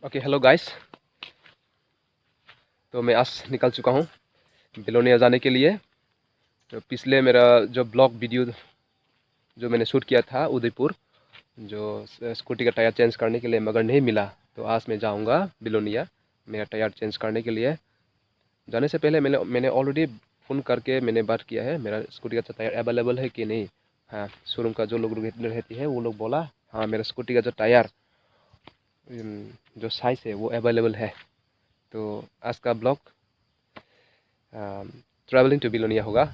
Okay hello guys. तो मैं आज निकल चुका हूँ बिलोनिया जाने के लिए। तो पिछले मेरा जो ब्लॉग वीडियो जो मैंने शूट किया था उदयपुर, जो स्कूटी का टायर चेंज करने के लिए, मगर नहीं मिला। तो आज मैं जाऊँगा बिलोनिया मेरा टायर चेंज करने के लिए। जाने से पहले मैंने ऑलरेडी फ़ोन करके मैंने बात किया है मेरा स्कूटी का टायर अवेलेबल है कि नहीं। हाँ, शोरूम का जो लोग रहती है वो लोग बोला हाँ मेरा स्कूटी का जो टायर जो साइज़ है वो अवेलेबल है। तो आज का ब्लॉग ट्रैवलिंग टू बिलोनिया होगा,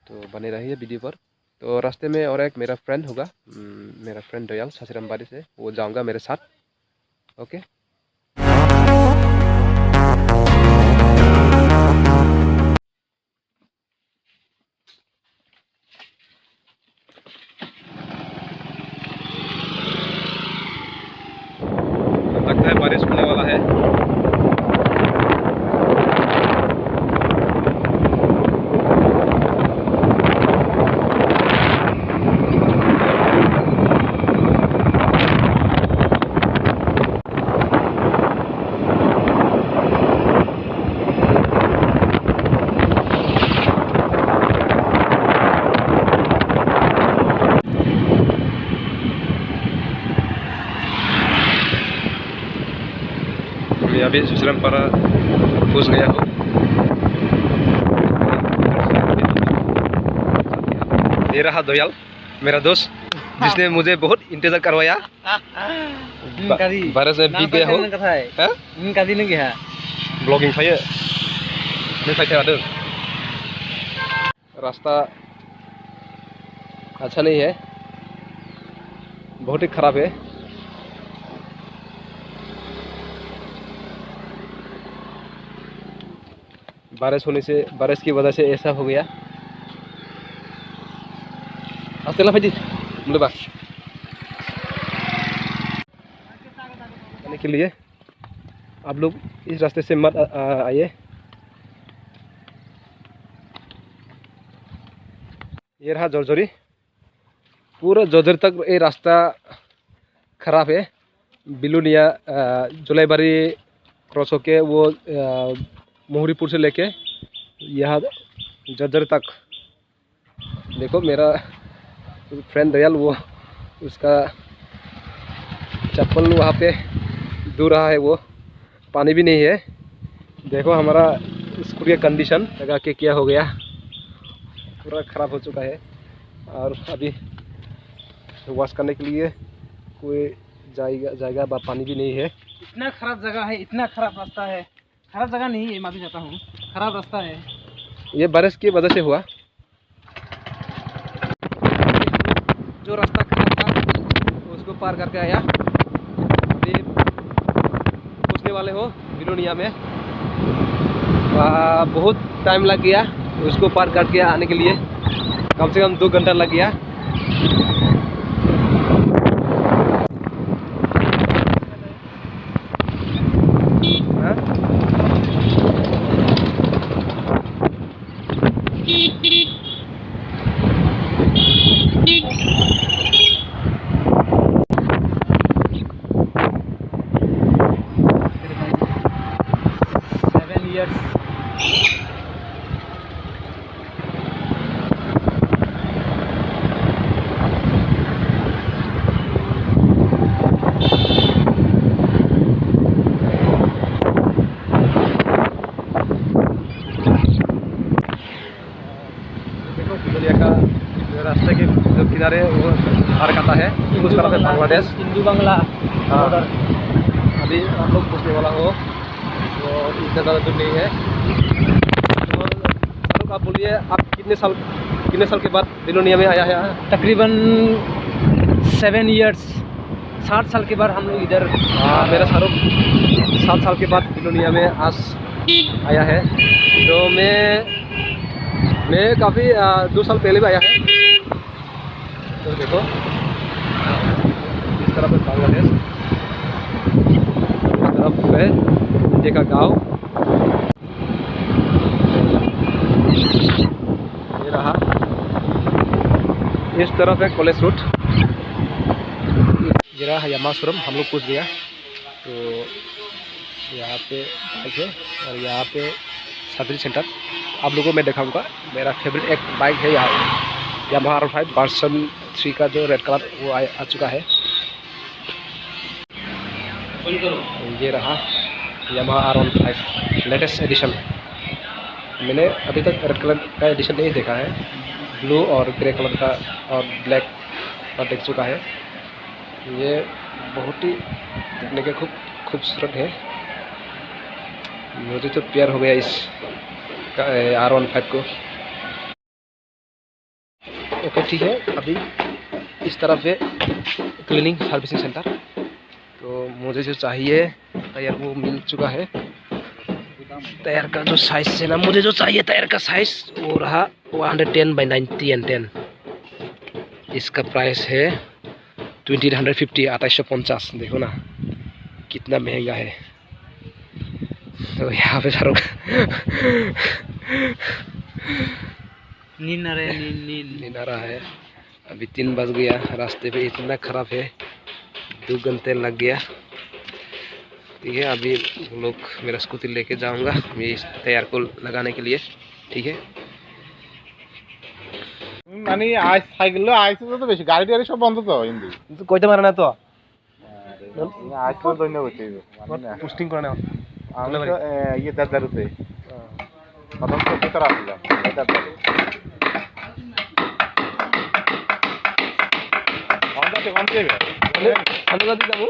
तो बने रहिए वीडियो पर। तो रास्ते में और एक मेरा फ्रेंड होगा, मेरा फ्रेंड दयाल सासीरामबाड़ी से, वो जाऊंगा मेरे साथ। ओके। लगता है बारिश होने वाला है। मैं अभी सासीरामपाड़ा पहुंच गया हूँ। ये रहा दयाल, मेरा दोस्त, जिसने मुझे बहुत इंतजार करवाया। बारिश में भीग गया हूँ। ब्लॉगिंग था ये, रास्ता अच्छा नहीं है, बहुत ही खराब है। बारिश की वजह से ऐसा हो गया। अकेला भाई आने के लिए आप लोग इस रास्ते से मत आइए। ये रहा जोरजोरी, पूरा जोरजोरी तक ये रास्ता खराब है। बिलोनिया जुलाईबाड़ी क्रॉस होके वो मोहरीपुर से लेके यहाँ जोरजोरी तक। देखो मेरा फ्रेंड दयाल, वो उसका चप्पल वहाँ पे दूर रहा है, वो पानी भी नहीं है। देखो हमारा स्कूटी का कंडीशन लगा के क्या हो गया, पूरा ख़राब हो चुका है। और अभी वॉश करने के लिए कोई जाएगा पानी भी नहीं है। इतना खराब जगह है, इतना खराब रास्ता है। खराब जगह नहीं है, मैं भी जाता हूँ, खराब रास्ता है। ये बारिश की वजह से हुआ। जो रास्ता खराब था उसको पार करके आया। अभी पहुँचने वाले हो बिलोनिया में। बहुत टाइम लग गया उसको पार करके आने के लिए, कम से कम 2 घंटा लग गया। बिलोनिया का रास्ते के जो किनारे वो पार करता है, उस तरफ है बांग्लादेश, हिंदू बांग्ला। हाँ, अभी हम लोग पूछने वाला हो, वो इतना ज़्यादा दूर नहीं है। तो शाहरुख, आप बोलिए, आप कितने साल के बाद बिलोनिया में आया है? तकरीबन 7 इयर्स, 60 साल के बाद हम लोग इधर। हाँ, मेरा शाहरुख 7 साल के बाद बिलोनिया में आज आया है। तो मैं काफ़ी 2 साल पहले भी आया है। तो देखो इस तरफ है बांग्लादेश, इस तरफ है इंडिया का गाँव। ये रहा, इस तरफ है कॉलेज रूट। ये रहा यामा शोरूम, हम लोग पूछ गया। तो यहाँ पे बाइक है और यहाँ पे सर्विस सेंटर आप लोगों को मैं दिखाऊंगा। मेरा फेवरेट एक बाइक है यहाँ यामाहा R15 वर्जन 3 का जो रेड कलर वो आ चुका है। ये रहा यामाहा R15 लेटेस्ट एडिशन। मैंने अभी तक रेड कलर का एडिशन नहीं देखा है, ब्लू और ग्रे कलर का और ब्लैक का देख चुका है। ये बहुत ही देखने के खूबसूरत है। मुझे तो प्यार हो गया इस R15 को। ओके ठीक है, अभी इस तरफ है क्लीनिंग सर्विसिंग सेंटर। तो मुझे जो चाहिए टायर वो मिल चुका है। टायर का जो साइज है ना, मुझे जो चाहिए टायर का साइज वो रहा 110/90 and 10। इसका प्राइस है 2850 2850। देखो ना कितना महंगा है। तो यहाँ पे सारों नींद आ रहा है। अभी 3 बज गया, रास्ते पे इतना ख़राब है, 2 घंटे लग गया। ठीक है, अभी लोग मेरा स्कूटी लेके जाऊंगा मैं इस टायर को लगाने के लिए। ठीक है, মানে আজ সাইকেল আইছে তো বেশি গাড়ি টাড়ি সব বন্ধ তো হিন্দি তো কইতে পারে না তো আজ তো দৈন্য হইতে পোস্টিং করে না আমি তো ইয়ে দাদারুতে প্রথম তো ভিতর আসলাম দাদারু কোন যাবে আমি যদি যাব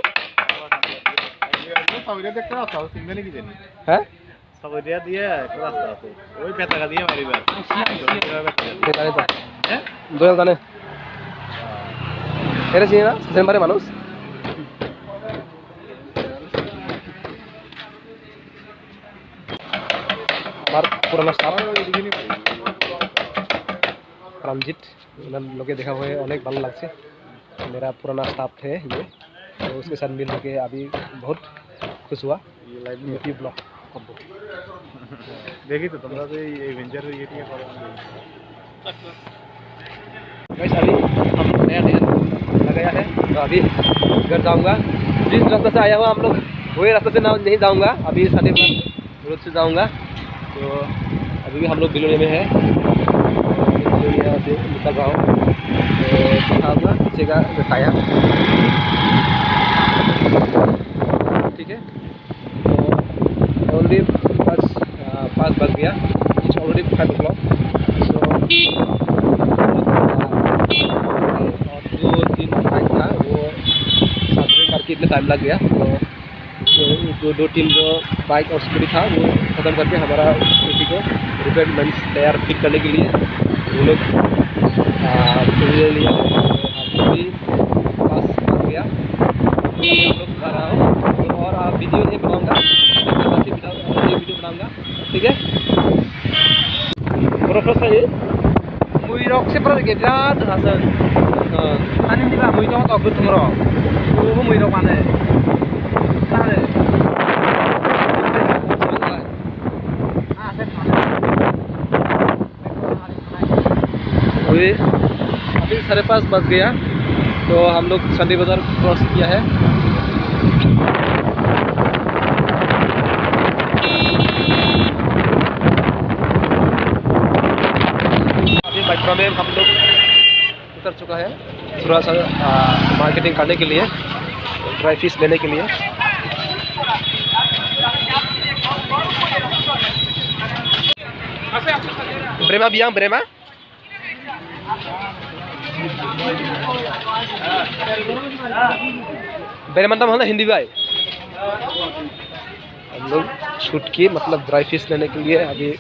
সবাই দেখতে আসো সিঙ্গেলে কি জানি হ্যাঁ সবাই দিয়ে একটা রাস্তা আছে ওই পেটাকা দিয়ে মারিবা জানে তো হ্যাঁ দোয়াল জানে এর চিনি না সেম্বারে মানুষ আমার পুরানো স্টাফ रंजित लोग देखा हुए अनेक भल लगছে। मेरा पुराना स्टाफ है ये, तो उसके साथ मिल के अभी बहुत खुश हुआ। यूट्यूब ब्लॉग देखी तो तुमरा तो ये एवेंजर ये क्या करो गाइस। अभी हम नया डिजाइन लगाया है, तो अभी घर जाऊंगा। जिस रास्ते से आया हुआ हम लोग वही रास्ते से नहीं जाऊंगा, अभी साथी रोड से जाऊंगा। तो अभी भी हम लोग बिलोनिया में है, यहाँ से निकल रहा हूँ। तो दिखाऊंगा पीछे का टायर। ठीक है, तो ऑलरेडी बस 5 बज गया। It's already 5 o'clock। सो और 2-3 बाइक था वो सर्विसिंग करके इतना टाइम लग गया। तो 2-3 जो बाइक और स्कूटी था वो ख़त्म करके हमारा स्कूटी को रिपेयर टायर फिट करने के लिए वो लोग ले लिया। तो भी पास बन गया। तो हम लोग कर रहा हूँ और वीडियो नहीं बनाऊँगा, ये वीडियो बनाऊँगा। ठीक है, बरफ है मुई रॉक से पर बिराद हासन आनी दिला मुई तो अगुत तुमरो वो मुई रॉक आने अभी 5:30 बज गया। तो हम लोग संडे बाज़ार क्रॉस किया है। अभी बाइक में हम लोग उतर चुका है थोड़ा सा मार्केटिंग करने के लिए, ड्राई फिश लेने के लिए। ब्रेमा बियांग ब्रेमा बेरमंदम है ना हिंदी भाई। हम लोग शूट किए मतलब ड्राई फिश लेने के लिए अभी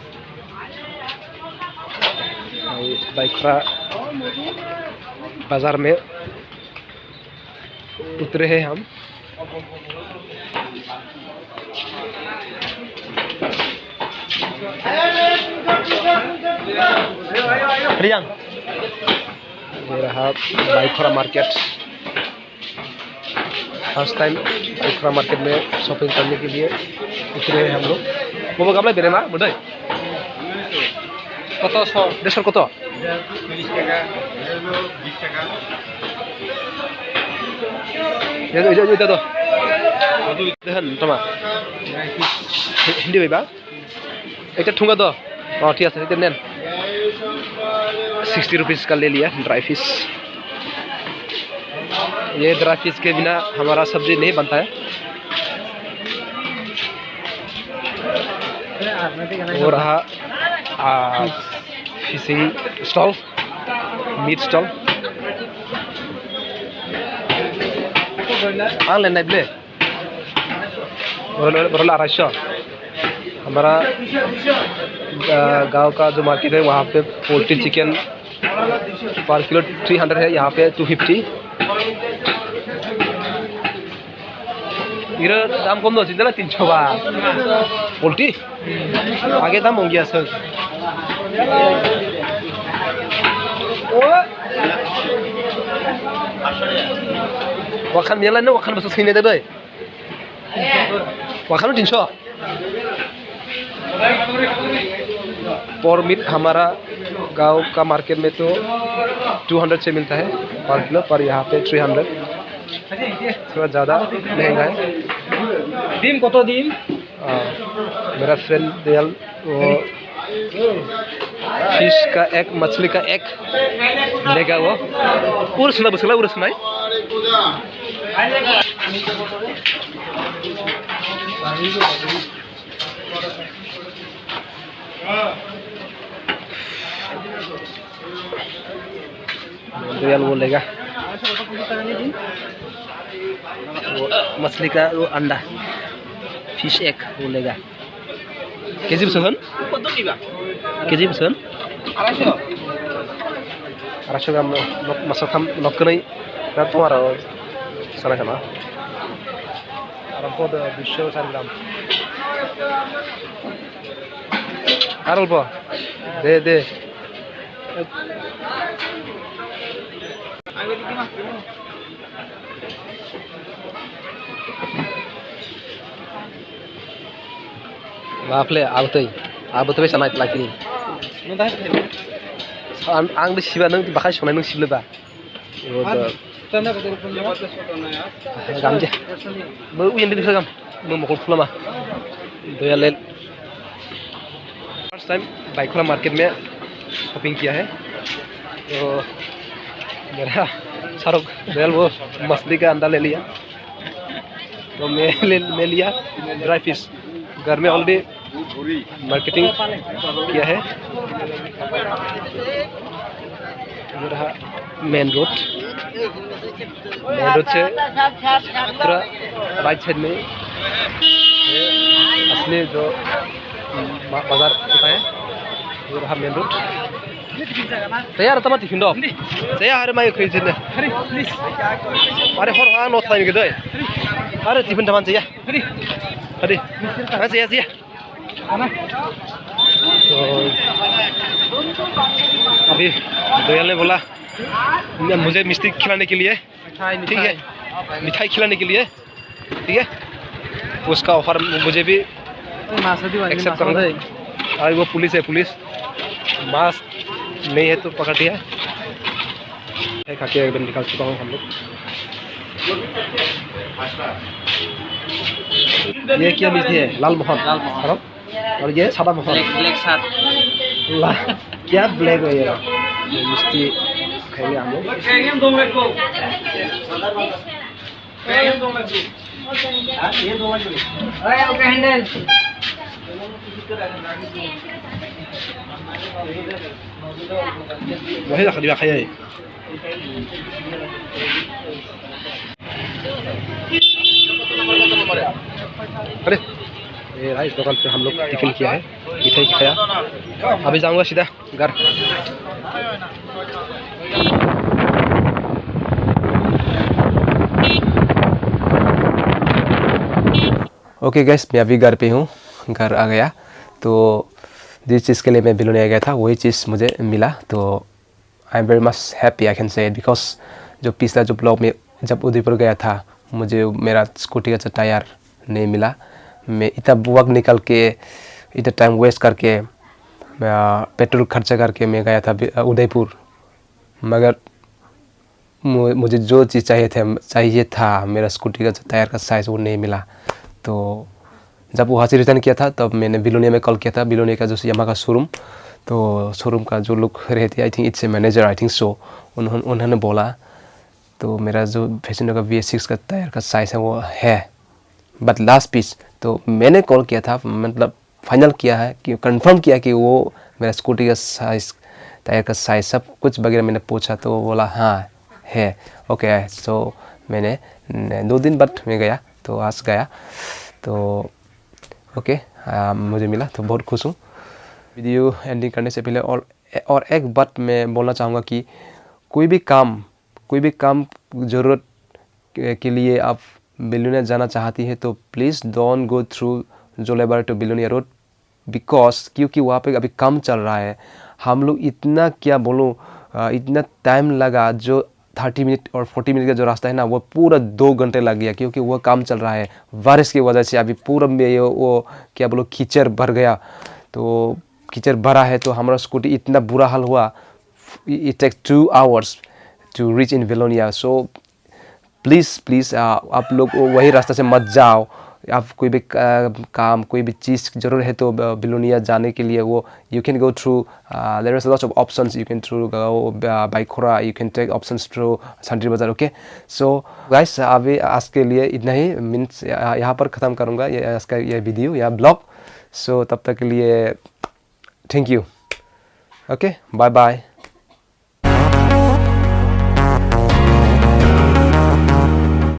बाइकरा बाज़ार में उतरे हैं हम। रियांग ये रहा बाइकरा मार्केट। फर्स्ट टाइम बाइकरा मार्केट में शॉपिंग करने के लिए उतरे हैं हम लोग। वो गामला बेरे ना मुझे कत 150 कत 30 টাকা 20 টাকা। ये तो देहन तमा हिंदी बाइबा एक ठुंगा दो ठीक है नेन 60 रुपीज़ का ले लिया ड्राई फिश। ये ड्राई फिश के बिना हमारा सब्जी नहीं बनता है। और रहा फिशिंग स्टॉल, मीट स्टॉल। आंग लेना है बरोला 250। हमारा गांव का जो मार्केट है वहाँ पे पोल्ट्री चिकन पर किलो 300 है, यहाँ पे 250। इधर दाम कम दो सीधे 300 बात पोल्ट्री आगे दाम हो गया सर। वाखान मेला ना वाखान बस सही दे वाखान 300 पर मीट। हमारा गांव का मार्केट में तो 200 से मिलता है पर किलो, पर यहाँ पे 300, थोड़ा ज़्यादा महंगा है। डिम कतो डिम? मेरा फ्रेंड दयाल वो फिश का एक, मछली का एक लेगा वो पूरा सुना बसला पूरा सुनाई। दयाल वो लेगा वो मछली का वो अंडा फिश एक वो लेगा। केजी बेसेबां? केजी बेसेबां? 250 ग्राम मासाथाम नक्कनै दा दं आरो साना खाना आरो बद 204 ग्राम आरो अल्प दे Maafle, aku tuh bisa naik lagi. Ang di sini neng bakal soalnya neng sini bah. Gamja, mau yang di sana mau mau kumpul mah. Doya lel. First time Baikula market में shopping किया है, तो मेरा शाहरुख दयाल वो मछली का अंडा ले लिया, तो मैं लिया ड्राई फिश। घर में ऑलरेडी मार्केटिंग किया है। ये रहा मेन रोड से पूरा राइट साइड में असली जो बाजार होता है। ये रहा main road. saya ada tempat di Indo. Saya hari mai ke sini. Hari orang not lain gitu. Hari tipen teman saya. Hari. Masih ya. तो अभी दयाल ने बोला मुझे मिष्टी खिलाने के लिए, ठीक है, मिठाई खिलाने के लिए, ठीक है, उसका ऑफर मुझे भी एक्सेप्ट करना है। और वो पुलिस है, पुलिस मास्क नहीं है तो पकड़ दिया है। खा के एकदम निकाल चुका हूँ हम लोग। ये क्या मिष्टी है? लाल मोहन। और ये सादा मोहन। ब्लैक साथ। क्या ब्लैक है ये मिष्टी खाएंगे हम लोग। वही रख दिया खाया है। अरे ये राइस दुकान पे हम लोग टिफिन किया है, मिठाई खाया। अभी जाऊंगा सीधा घर। ओके गैस, मैं अभी घर पे हूँ, घर आ गया। तो जिस चीज़ के लिए मैं बिलोनिया गया था वही चीज़ मुझे मिला। तो I am very much happy I can say, because जो पिछला जो ब्लॉग में जब उदयपुर गया था मुझे मेरा स्कूटी का टायर नहीं मिला। मैं इतना वक्त निकल के इतना टाइम वेस्ट करके पेट्रोल खर्चा करके मैं गया था उदयपुर, मगर मुझे जो चीज़ चाहिए था मेरा स्कूटी का जो टायर का साइज़ वो नहीं मिला। तो जब वहाँ से रिटर्न किया था तब मैंने बिलोनिया में कॉल किया था, बिलोनिया का जो यामाहा का शोरूम। तो शोरूम का जो लोग रहते I think it's a manager I think so, उन्होंने बोला तो मेरा जो फैशन का VS6 का टायर का साइज़ है वो है बट लास्ट पीस। तो मैंने कॉल किया था, मतलब फाइनल किया है कि कंफर्म किया कि वो मेरा स्कूटी का साइज़, टायर का साइज़ सब कुछ वगैरह मैंने पूछा तो वो बोला हाँ है। ओके सो मैंने 2 दिन बाद मैं गया, तो आज गया तो ओके मुझे मिला तो बहुत खुश हूँ। वीडियो एंडिंग करने से पहले और एक बात मैं बोलना चाहूँगा कि कोई भी काम ज़रूरत के लिए आप बिलोनिया जाना चाहती है तो please don't go through Jolaibari to Belonia road, because क्योंकि वहाँ पे अभी काम चल रहा है। हम लोग इतना क्या बोलूँ इतना टाइम लगा, जो 30 मिनट और 40 मिनट का जो रास्ता है ना वो पूरा 2 घंटे लग गया, क्योंकि वो काम चल रहा है। बारिश की वजह से अभी पूरा में वो क्या बोलो कीचड़ भर गया, तो कीचड़ भरा है तो हमारा स्कूटी इतना बुरा हाल हुआ। It take 2 hours to reach in Belonia. So please आप लोग वही रास्ते से मत जाओ। आप कोई भी काम कोई भी चीज़ ज़रूर है तो बिलोनिया जाने के लिए वो you can go through there is lots of options, you can through go by Khora, you can take options through संडरी बाज़ार। ओके सो गाइस अभी आज के लिए इतना ही, मीन्स यहाँ पर ख़त्म करूँगा आज का ये वीडियो या ब्लॉग। सो तब तक के लिए thank you. Okay bye bye.